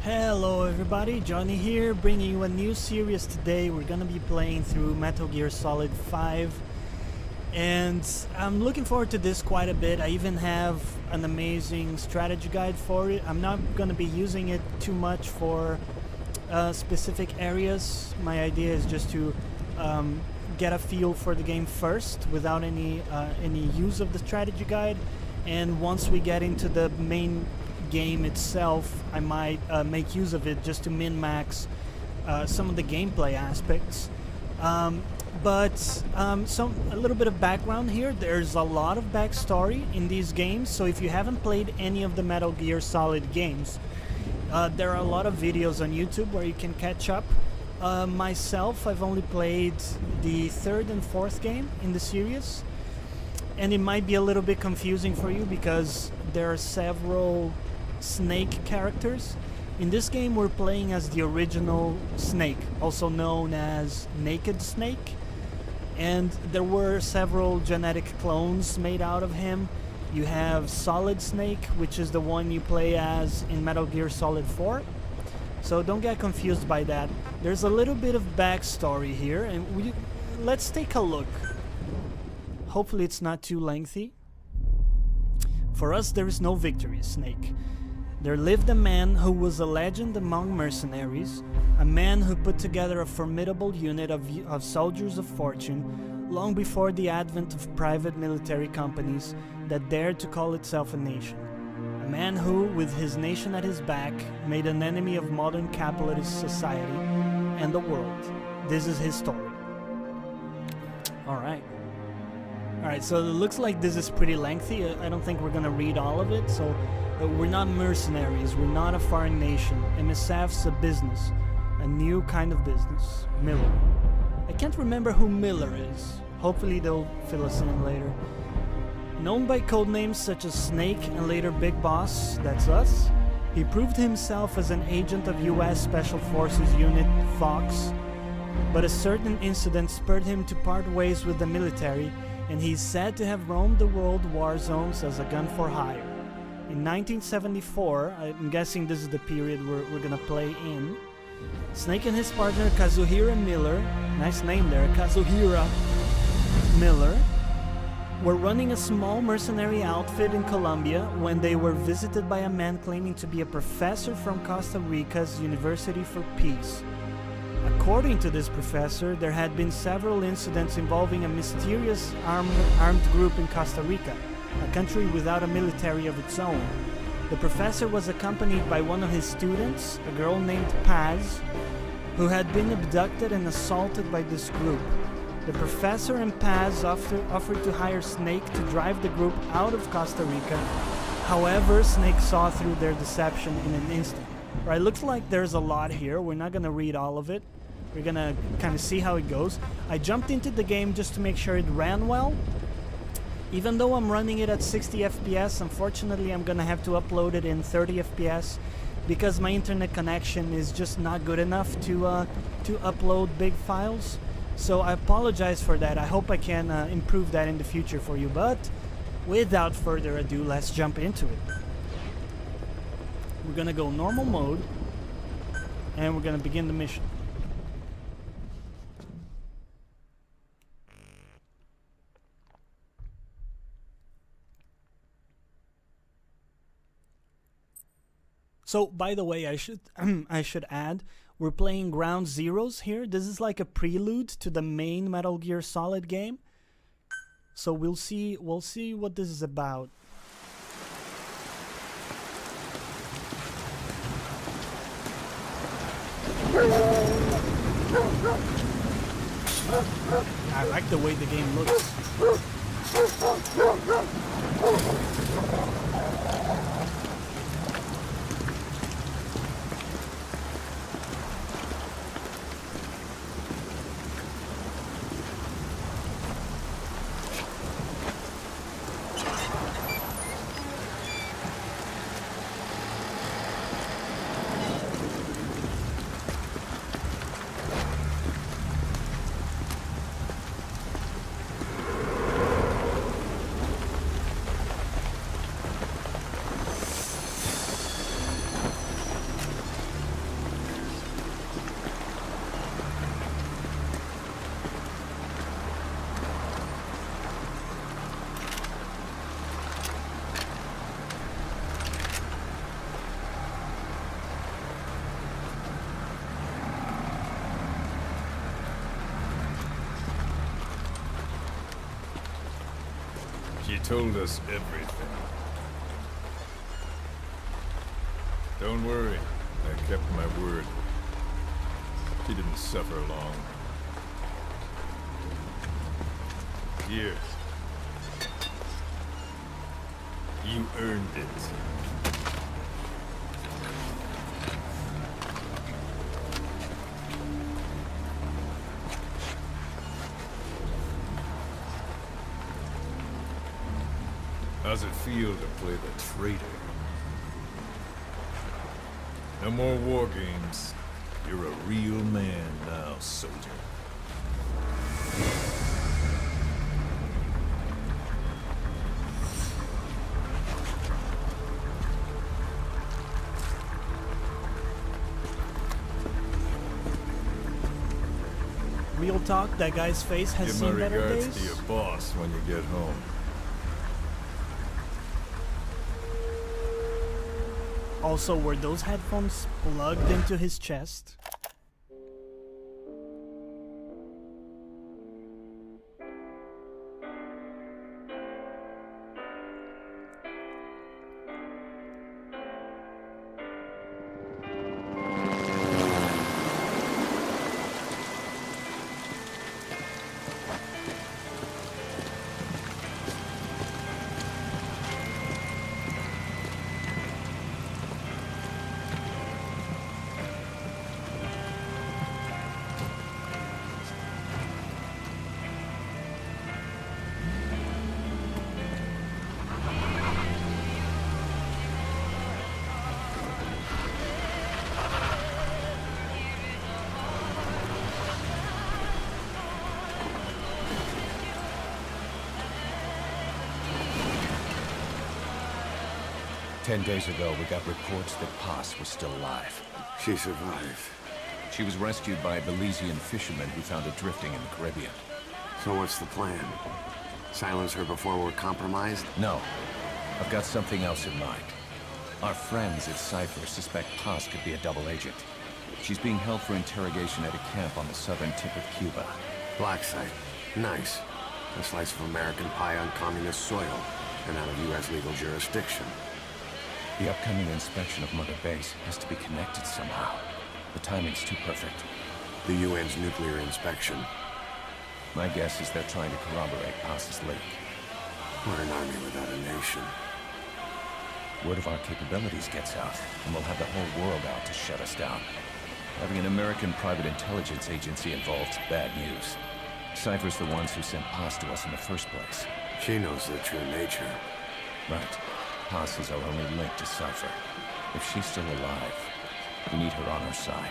Hello everybody, Johnny here, bringing you a new series today. We're gonna be playing through Metal Gear Solid 5, and I'm looking forward to this quite a bit. I even have an amazing strategy guide for it. I'm not gonna be using it too much for specific areas. My idea is just to get a feel for the game first without any use of the strategy guide, and once we get into the main game itself, I might make use of it just to min-max some of the gameplay aspects. A little bit of background here. There's a lot of backstory in these games, so if you haven't played any of the Metal Gear Solid games, there are a lot of videos on YouTube where you can catch up. Myself, I've only played the third and fourth game in the series, and it might be a little bit confusing for you because there are several Snake characters. In this game we're playing as the original Snake, also known as Naked Snake, and there were several genetic clones made out of him. You have Solid Snake, which is the one you play as in Metal Gear Solid 4, so don't get confused by that. There's a little bit of backstory here, and let's take a look. Hopefully it's not too lengthy. For us, there is no victory, Snake. There lived a man who was a legend among mercenaries, a man who put together a formidable unit of soldiers of fortune long before the advent of private military companies that dared to call itself a nation. A man who, with his nation at his back, made an enemy of modern capitalist society and the world. This is his story. Alright, so it looks like this is pretty lengthy. I don't think we're gonna read all of it, so we're not mercenaries, we're not a foreign nation. MSF's a business, a new kind of business. Miller. I can't remember who Miller is. Hopefully they'll fill us in later. Known by codenames such as Snake and later Big Boss, that's us, he proved himself as an agent of US Special Forces Unit Fox, but a certain incident spurred him to part ways with the military, and he's said to have roamed the world war zones as a gun for hire. In 1974, I'm guessing this is the period we're gonna play in, Snake and his partner Kazuhira Miller, nice name there, Kazuhira Miller, were running a small mercenary outfit in Colombia when they were visited by a man claiming to be a professor from Costa Rica's University for Peace. According to this professor, there had been several incidents involving a mysterious armed group in Costa Rica, a country without a military of its own. The professor was accompanied by one of his students, a girl named Paz, who had been abducted and assaulted by this group. The professor and Paz offered to hire Snake to drive the group out of Costa Rica. However, Snake saw through their deception in an instant. Right, looks like there's a lot here. We're not gonna read all of it. We're gonna kind of see how it goes. I jumped into the game just to make sure it ran well. Even though I'm running it at 60 FPS, unfortunately I'm gonna have to upload it in 30 FPS because my internet connection is just not good enough to upload big files. So I apologize for that. I hope I can improve that in the future for you, but without further ado, let's jump into it. We're gonna go normal mode, and we're gonna begin the mission. So, by the way, I should add, we're playing Ground Zeroes here. This is like a prelude to the main Metal Gear Solid game. So we'll see what this is about. I like the way the game looks. She told us everything. Don't worry, I kept my word. She didn't suffer long. Here. You earned it. How's it feel to play the traitor? No more war games. You're a real man now, soldier. Real talk, that guy's face has Give my seen better regards days. to your boss when you get home. Also, were those headphones plugged into his chest? Ten days ago, we got reports that Paz was still alive. She survived. She was rescued by Belizean fishermen who found her drifting in the Caribbean. So what's the plan? Silence her before we're compromised? No. I've got something else in mind. Our friends at Cypher suspect Paz could be a double agent. She's being held for interrogation at a camp on the southern tip of Cuba. Black site. Nice. A slice of American pie on communist soil, and out of U.S. legal jurisdiction. The upcoming inspection of Mother Base has to be connected somehow. The timing's too perfect. The UN's nuclear inspection. My guess is they're trying to corroborate Paz's leak. We're an army without a nation. Word of our capabilities gets out, and we'll have the whole world out to shut us down. Having an American private intelligence agency involved is bad news. Cypher's the ones who sent Paz to us in the first place. She knows their true nature. Right. Paz is our only link to Cypher. If she's still alive, we need her on our side.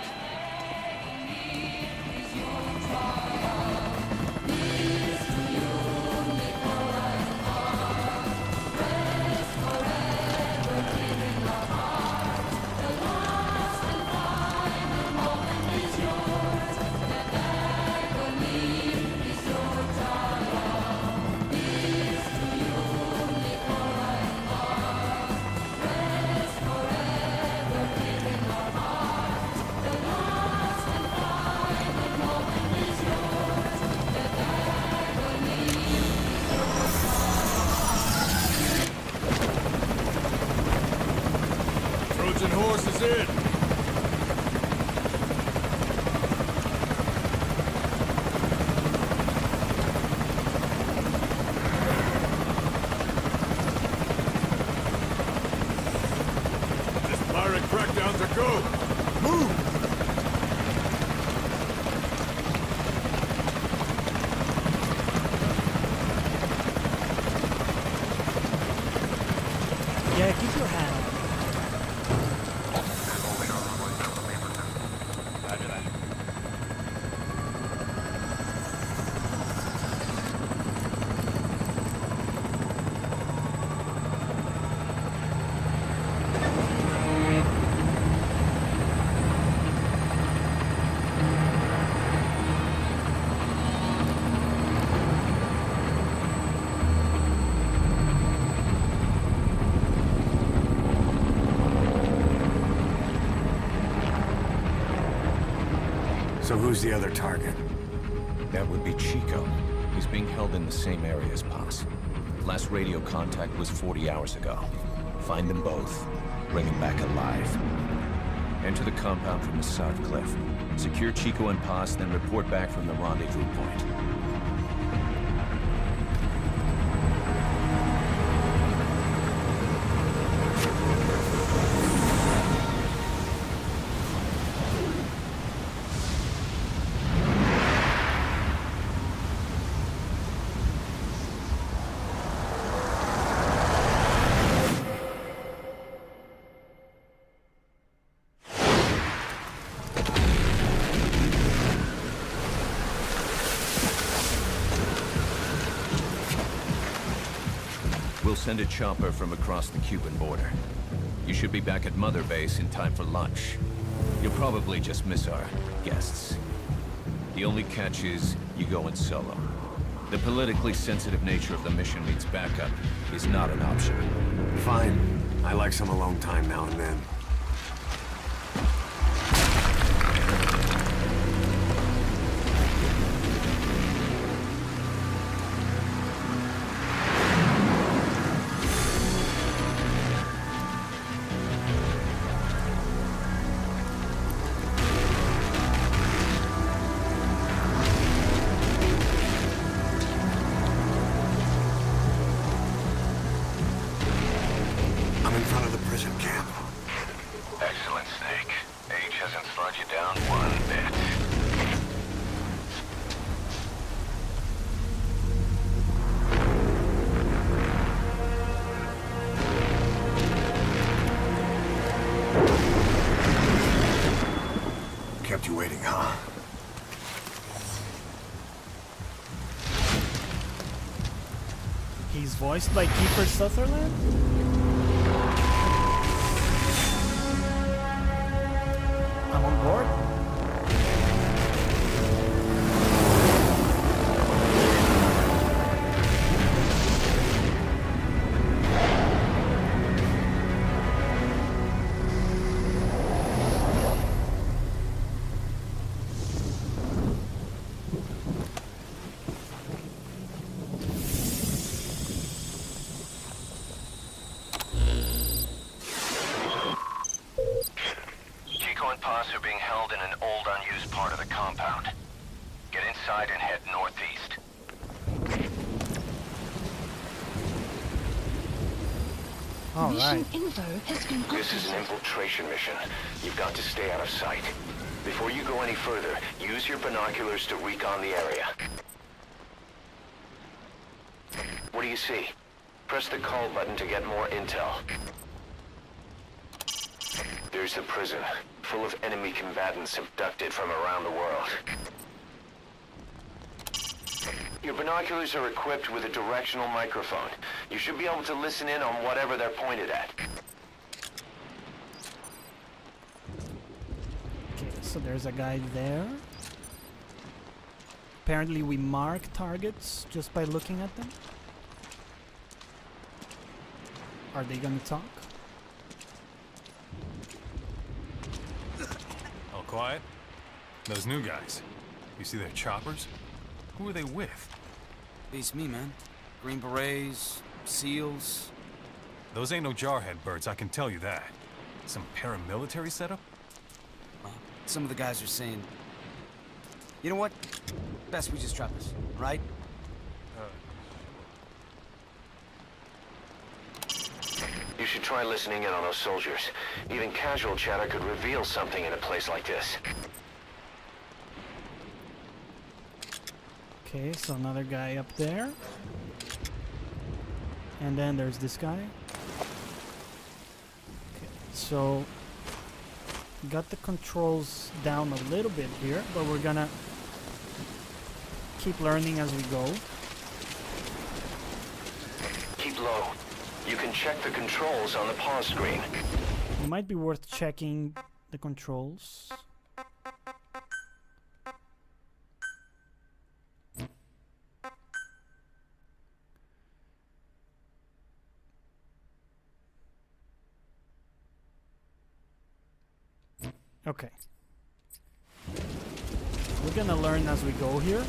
Trojan horse is in! This pirate crackdown's a go! Move! Yeah, keep your hand on. So who's the other target? That would be Chico. He's being held in the same area as Paz. Last radio contact was 40 hours ago. Find them both. Bring them back alive. Enter the compound from the south cliff. Secure Chico and Paz, then report back from the rendezvous point. We'll send a chopper from across the Cuban border. You should be back at Mother Base in time for lunch. You'll probably just miss our guests. The only catch is you go in solo. The politically sensitive nature of the mission means backup is not an option. Fine. I like some alone time now and then. I'm in front of the prison camp. Excellent, Snake. Age hasn't slowed you down one bit. Kept you waiting, huh? He's voiced by Kiefer Sutherland? I'm on board. Chico and Paz are being held in an old, unused part of the compound. Get inside and head northeast. All right. Mission info has been This is an updated. infiltration mission. You've got to stay out of sight. Before you go any further, use your binoculars to recon the area. What do you see? Press the call button to get more intel. There's the prison, full of enemy combatants abducted from around the world. Your binoculars are equipped with a directional microphone. You should be able to listen in on whatever they're pointed at. Okay, so there's a guy there. Apparently we mark targets just by looking at them. Are they gonna talk? All quiet? Those new guys. You see their choppers? Who are they with? Beats me, man. Green Berets, SEALs. Those ain't no jarhead birds, I can tell you that. Some paramilitary setup? Well, some of the guys are saying... You know what? Best we just drop this, right? You should try listening in on those soldiers. Even casual chatter could reveal something in a place like this. Okay, so another guy up there. And then there's this guy. Okay, so got the controls down a little bit here, but we're gonna keep learning as we go. Keep low. You can check the controls on the pause screen. It might be worth checking the controls. Okay. We're gonna learn as we go here.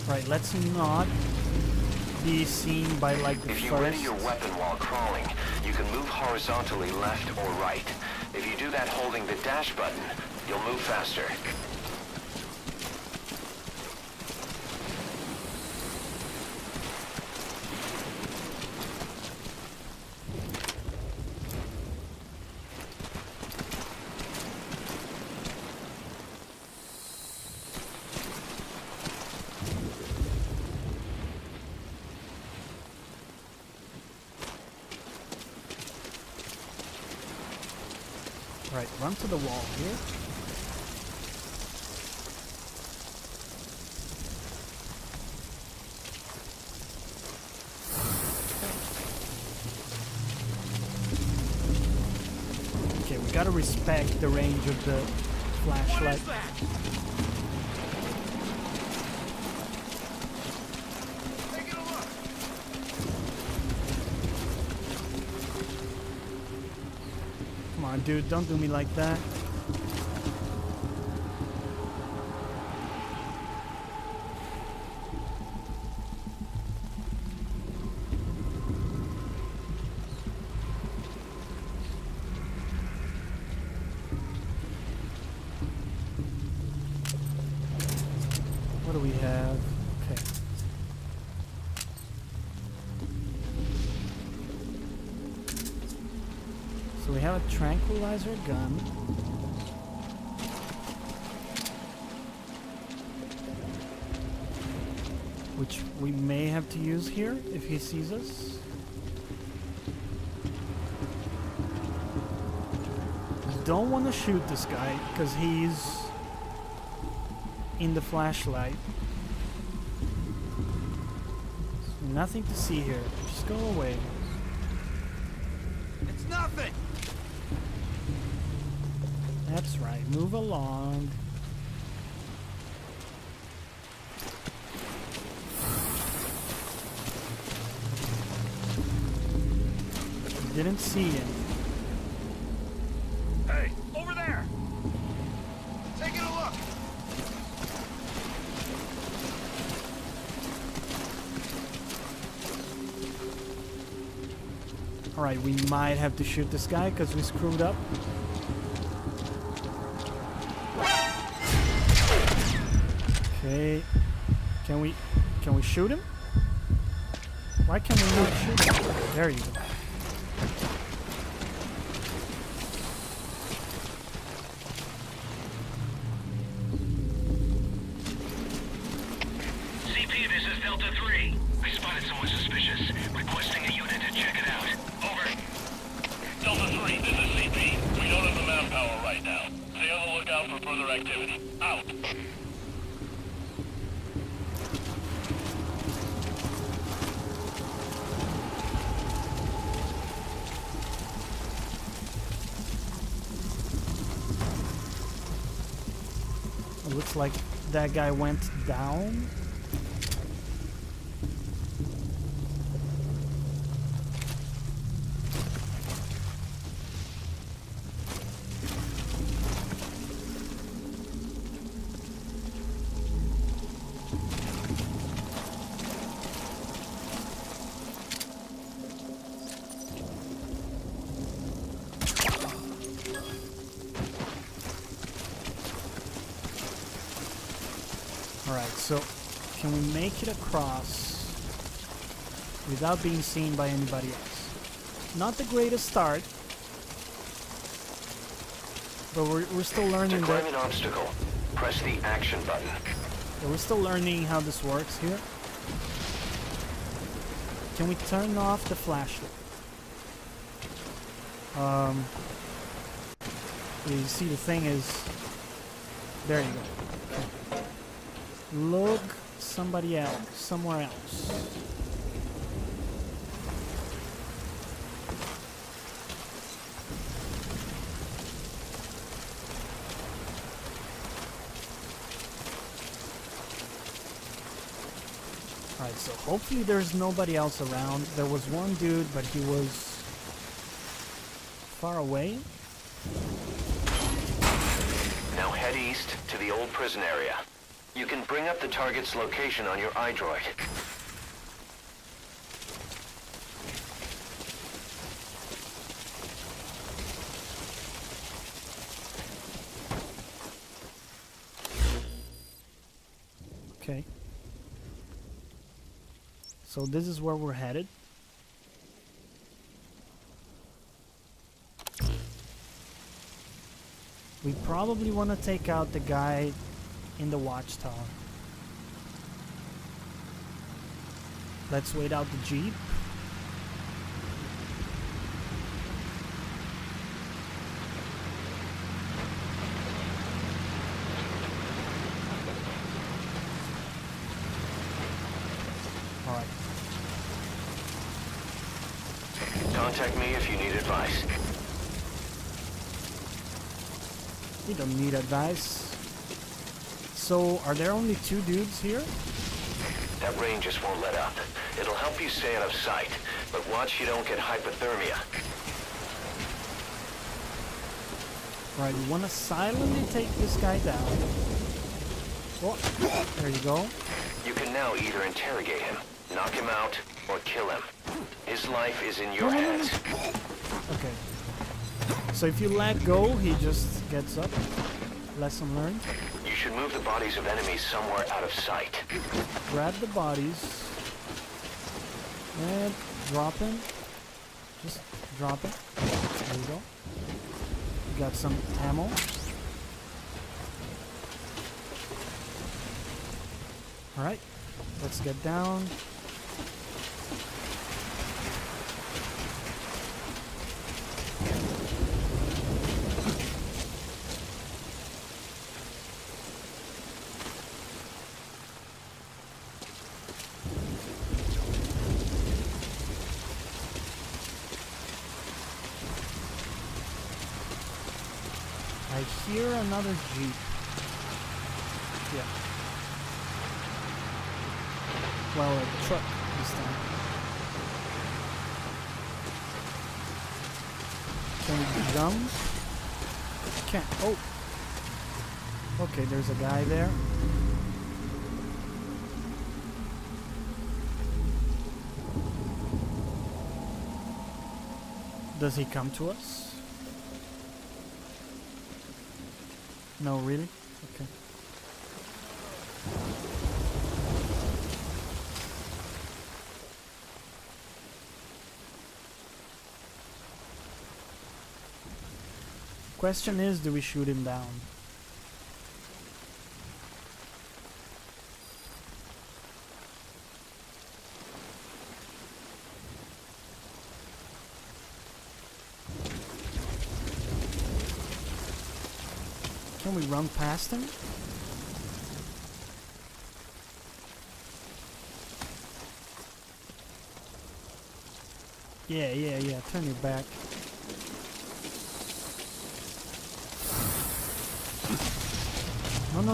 Right, let's not be seen by like the If you first. ready your weapon while crawling, you can move horizontally left or right. If you do that holding the dash button, you'll move faster. Right, run to the wall here. Okay, we gotta respect the range of the flashlight. Come on, dude, don't do me like that. What do we have? Okay. So we have a tranquilizer gun. Which we may have to use here if he sees us. Don't want to shoot this guy because he's in the flashlight. Nothing to see here. Just go away. It's nothing! That's right. Move along. Didn't see him. Hey, over there! Taking a look! Alright, we might have to shoot this guy because we screwed up. Okay. Can we shoot him? Why can't we not shoot him? There you go. CP, this is Delta 3. I spotted someone suspicious. Requesting a unit to check it out. Over. Delta 3, this is CP. We don't have the manpower right now. Stay on the lookout for further activity. Out. It looks like that guy went down. Alright, so can we make it across without being seen by anybody else? Not the greatest start, but we're still learning To climb that. an obstacle, press the action button. Yeah, we're still learning how this works here. Can we turn off the flashlight? You see, the thing is, there you go. Look somebody else, somewhere else. Alright, so hopefully there's nobody else around. There was one dude, but he was far away. Now head east to the old prison area. You can bring up the target's location on your iDroid. Okay. So this is where we're headed. We probably want to take out the guy in the watchtower. Let's wait out the Jeep. Alright. Contact me if you need advice. We don't need advice. So, are there only 2 dudes here? That rain just won't let up. It'll help you stay out of sight, but watch you don't get hypothermia. Right, we want to silently take this guy down. Oh, there you go. You can now either interrogate him, knock him out, or kill him. His life is in your hands. Okay. So if you let go, he just gets up. Lesson learned. You should move the bodies of enemies somewhere out of sight. Grab the bodies. And drop him. Just drop it. There you go. We got some ammo. Alright. Let's get down. I hear another Jeep. Yeah. Well, a truck this time. Can we jump? Can't. Oh. Okay, there's a guy there. Does he come to us? No, really? Okay. Question is, do we shoot him down? Can we run past him? Yeah. Turn your back. No.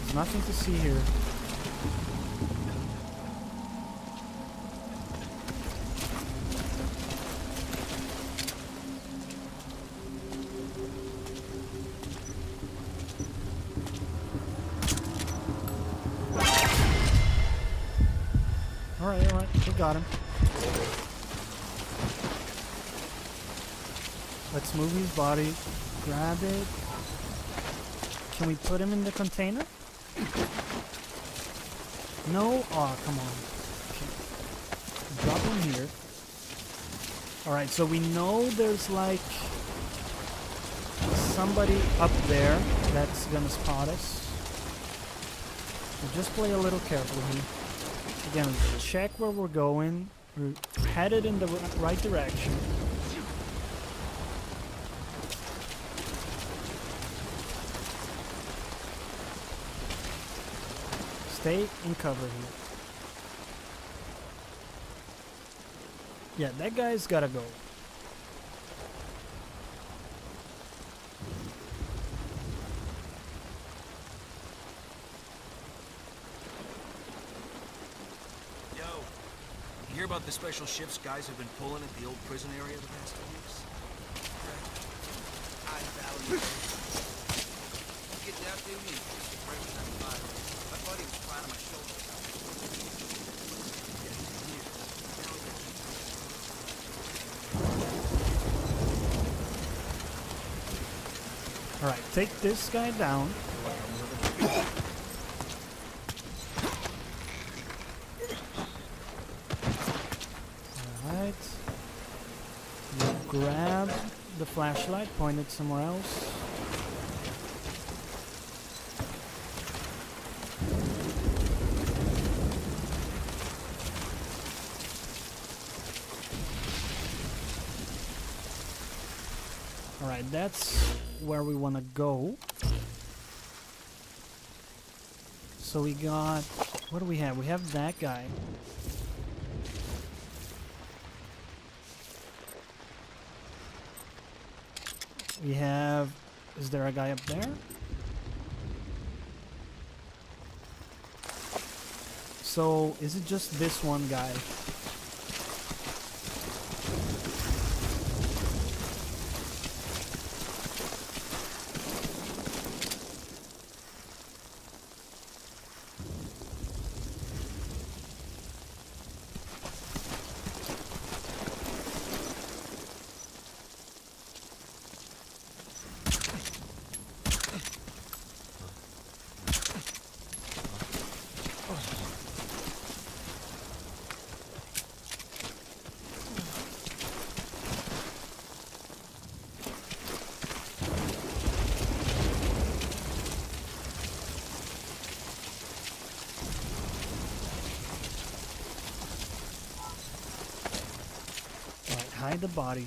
There's nothing to see here. Alright, we got him. Let's move his body, grab it. Can we put him in the container? No? Oh, come on. Okay. Drop him here. Alright, so we know there's like somebody up there that's gonna spot us. So just play a little carefully. Again, check where we're going. We're headed in the right direction. Stay in cover here. Yeah, that guy's gotta go. You hear about the special ships guys have been pulling at the old prison area the past 2 weeks? I value it. My buddy was crying on my shoulder. Alright, take this guy down. Alright. You grab the flashlight, point it somewhere else. Alright, that's where we want to go. So we got... what do we have? We have that guy. We have... is there a guy up there? So, is it just this one guy? Hide the body.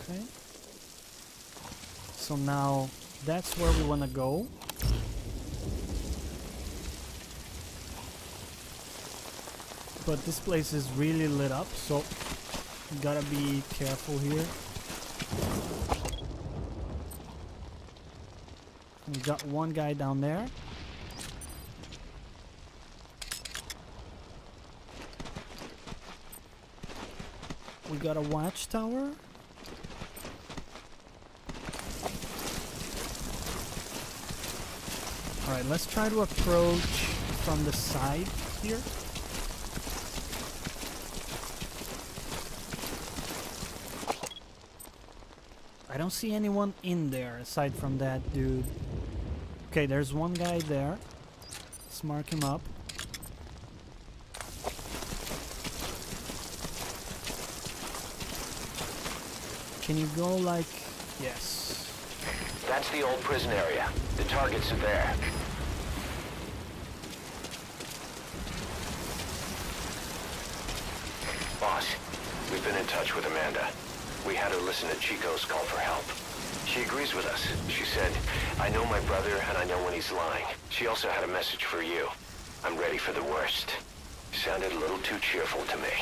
Okay. So now that's where we want to go. But this place is really lit up, so you gotta be careful here. We got one guy down there. We got a watchtower. Alright, let's try to approach from the side here. I don't see anyone in there aside from that dude. Okay, there's one guy there. Let's mark him up. Can you go like... yes. That's the old prison area. The targets are there. Boss, we've been in touch with Amanda. We had her listen to Chico's call for help. She agrees with us. She said, I know my brother and I know when he's lying. She also had a message for you. I'm ready for the worst. Sounded a little too cheerful to me.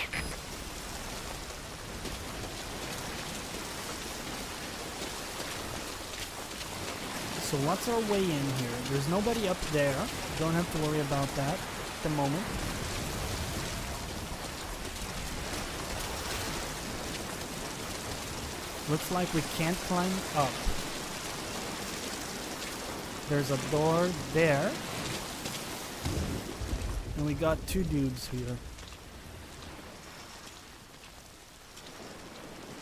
So what's our way in here? There's nobody up there. Don't have to worry about that at the moment. Looks like we can't climb up. There's a door there. And we got two dudes here.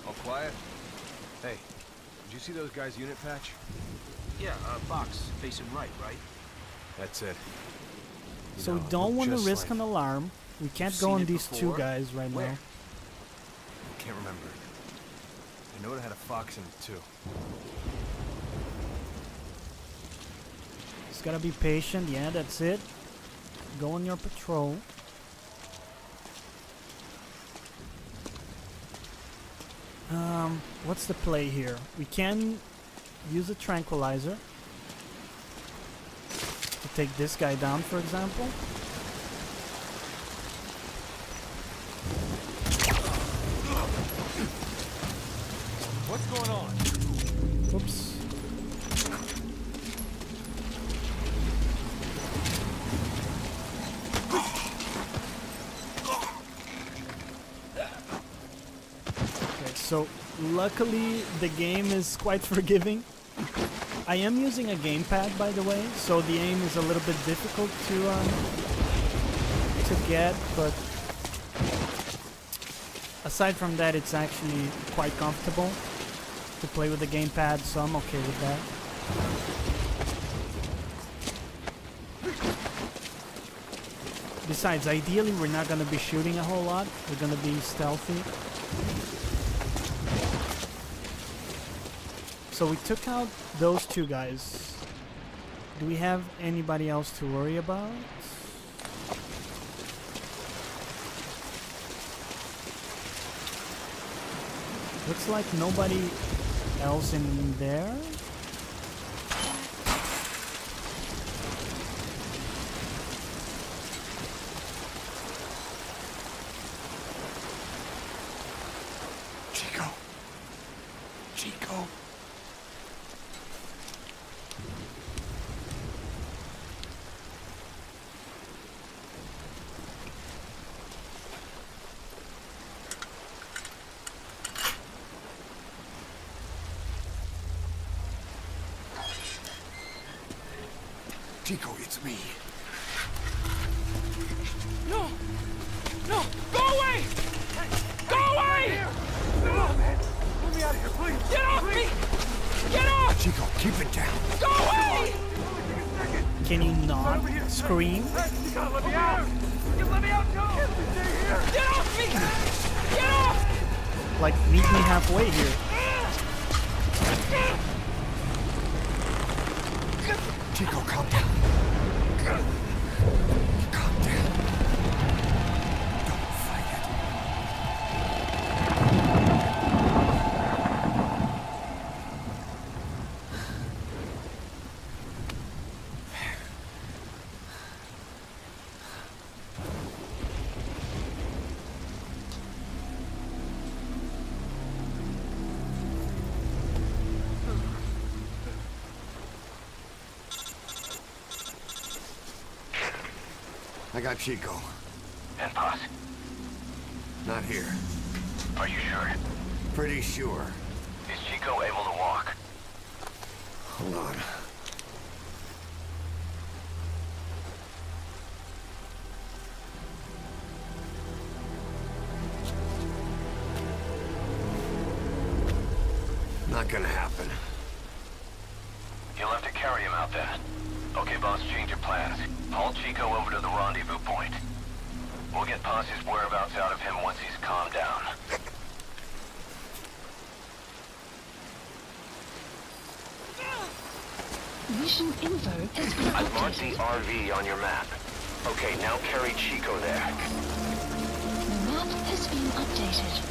All quiet? Hey, did you see those guys' unit patch? Yeah, box facing right? That's it. So we don't want to risk an alarm. We can't go on these two guys right now. I can't remember. I know it had a fox in it too. Just gotta be patient. Yeah, that's it. Go on your patrol. What's the play here? We can use a tranquilizer to take this guy down, for example. What's going on? Oops. so luckily the game is quite forgiving. I am using a gamepad, by the way, so the aim is a little bit difficult to get, but aside from that, it's actually quite comfortable to play with the gamepad, so I'm okay with that. Besides, ideally, we're not gonna be shooting a whole lot. We're gonna be stealthy. So we took out those two guys. Do we have anybody else to worry about? Looks like nobody else in there. Chico. Chico, it's me. No! No! Go away! Go away! No, man. Let me out of here, please. Get off me! Get off! Chico, keep it down. Go away! Can you not scream? You gotta let me out. You let me out, too. Stay here. Get off me! Get off! Like, meet me halfway here. Chico, calm down. Calm down. Don't fight it. I got Chico. And Paz? Not here. Are you sure? Pretty sure. Is Chico able to walk? Hold on. Not gonna happen. You'll have to carry him out then. Okay, boss, change your plans. Haul Chico over to the rendezvous point. We'll get Paz's whereabouts out of him once he's calmed down. Mission info has been I've marked the updated. RV on your map. Okay, now carry Chico there. The map has been updated.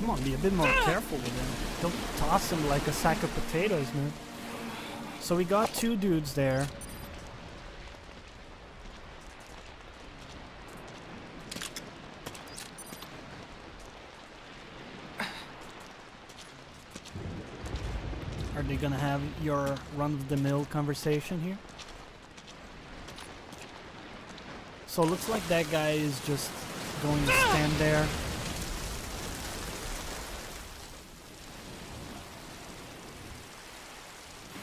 Come on, be a bit more careful with him. Don't toss him like a sack of potatoes, man. So we got two dudes there. Are they gonna have your run-of-the-mill conversation here? So it looks like that guy is just going to stand there.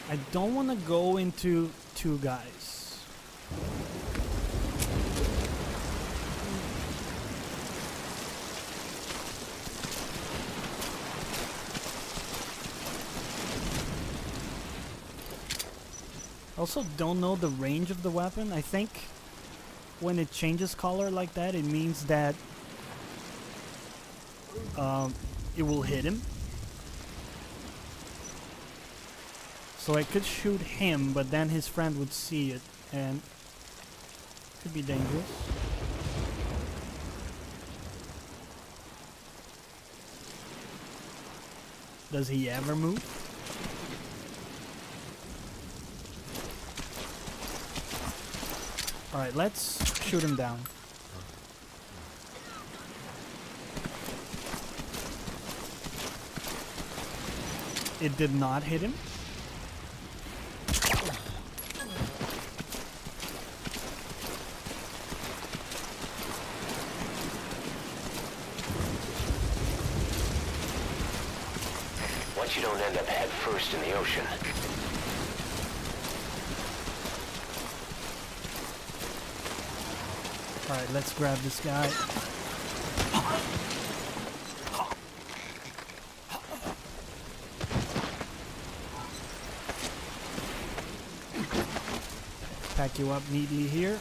I don't want to go into two guys. Also don't know the range of the weapon. I think when it changes color like that, it means that it will hit him. So I could shoot him, but then his friend would see it, and it could be dangerous. Does he ever move? Alright, let's shoot him down. It did not hit him. Once you don't end up head first in the ocean. Alright, let's grab this guy. Pack you up neatly here.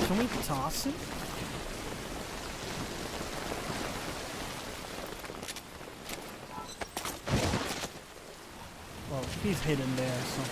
Can we toss him? Well, he's hidden there, so...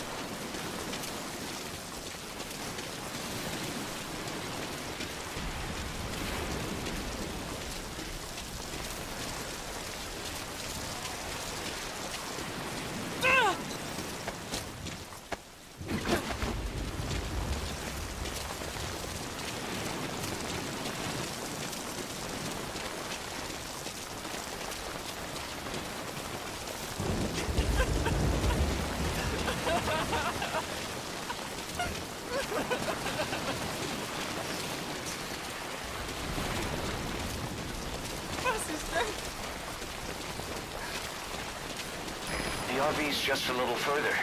The RV's just a little further.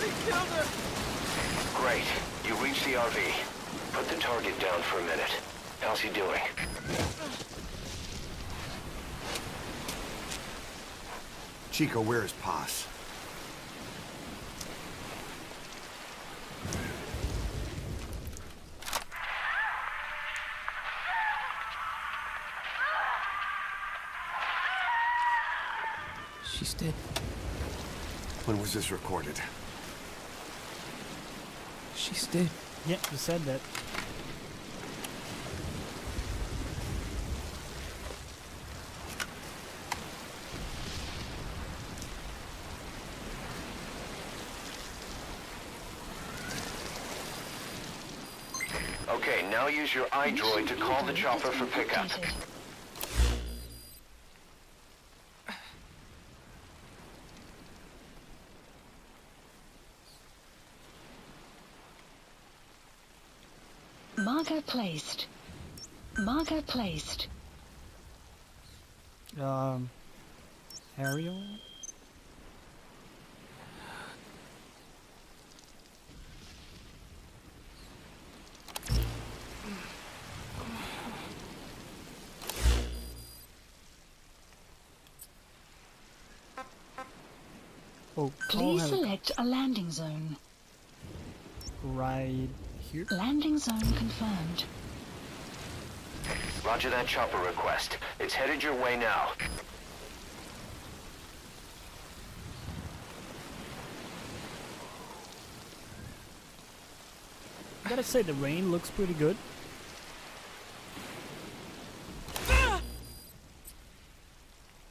They killed her! Great. You reach the RV. Put the target down for a minute. How's he doing? Chico, where is Paz? She's dead. When was this recorded? She's dead. Yeah, you said that. Okay, now use your iDroid to call the chopper for pickup. Marker placed. Marker placed. Ariel? Oh, Please select a landing zone. Right here. Landing zone confirmed. Roger that chopper request. It's headed your way now. I gotta say, the rain looks pretty good.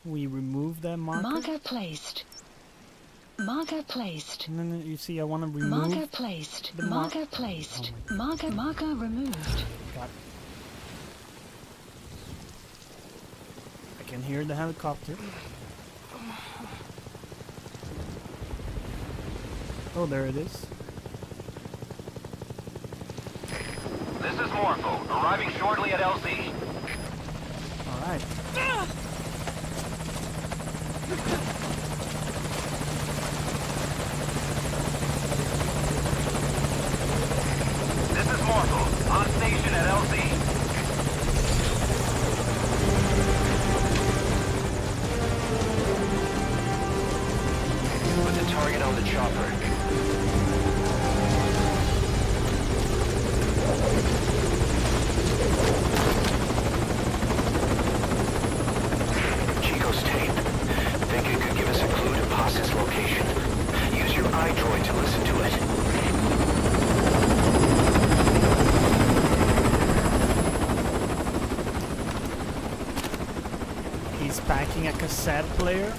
We remove that marker. Marker placed. Marker placed. And then you see, I want to remove. Marker placed. Marker placed. Marker removed. Got it. I can hear the helicopter. Oh, there it is. This is Morpho, arriving shortly at LZ. All right. This is Morpho, on station at LZ. Put the target on the chopper. Chico's tape. Think it could give using a cassette player.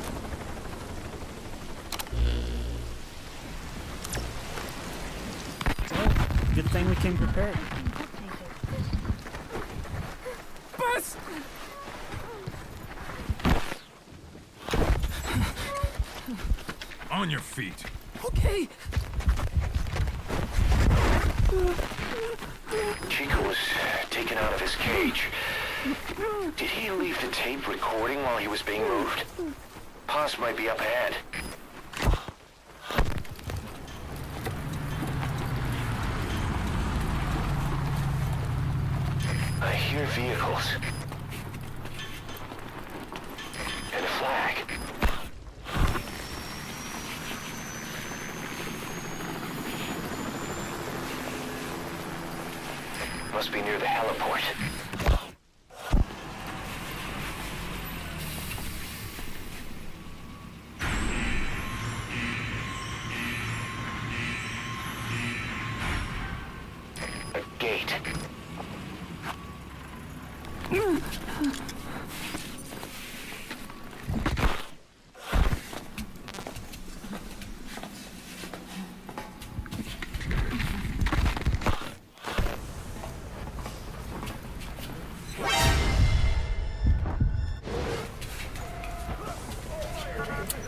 Well, good thing we came prepared. Bus! On your feet. Okay. Chico was taken out of his cage. Did he leave the tape recording while he was being moved? Paz might be up ahead. I hear vehicles. And a flag. Must be near the heliport. A gate.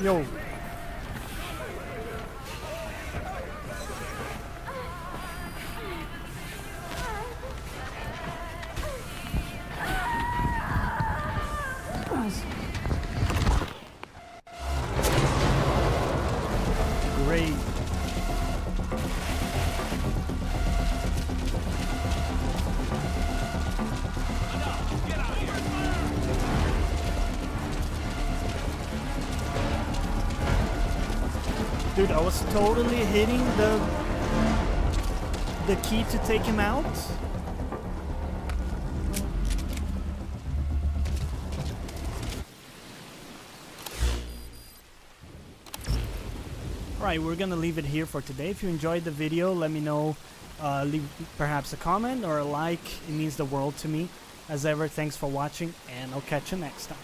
Yo. Great. Dude, I was totally hitting the key to take him out. Alright, we're gonna leave it here for today. If you enjoyed the video, let me know. Leave perhaps a comment or a like. It means the world to me. As ever, thanks for watching, and I'll catch you next time.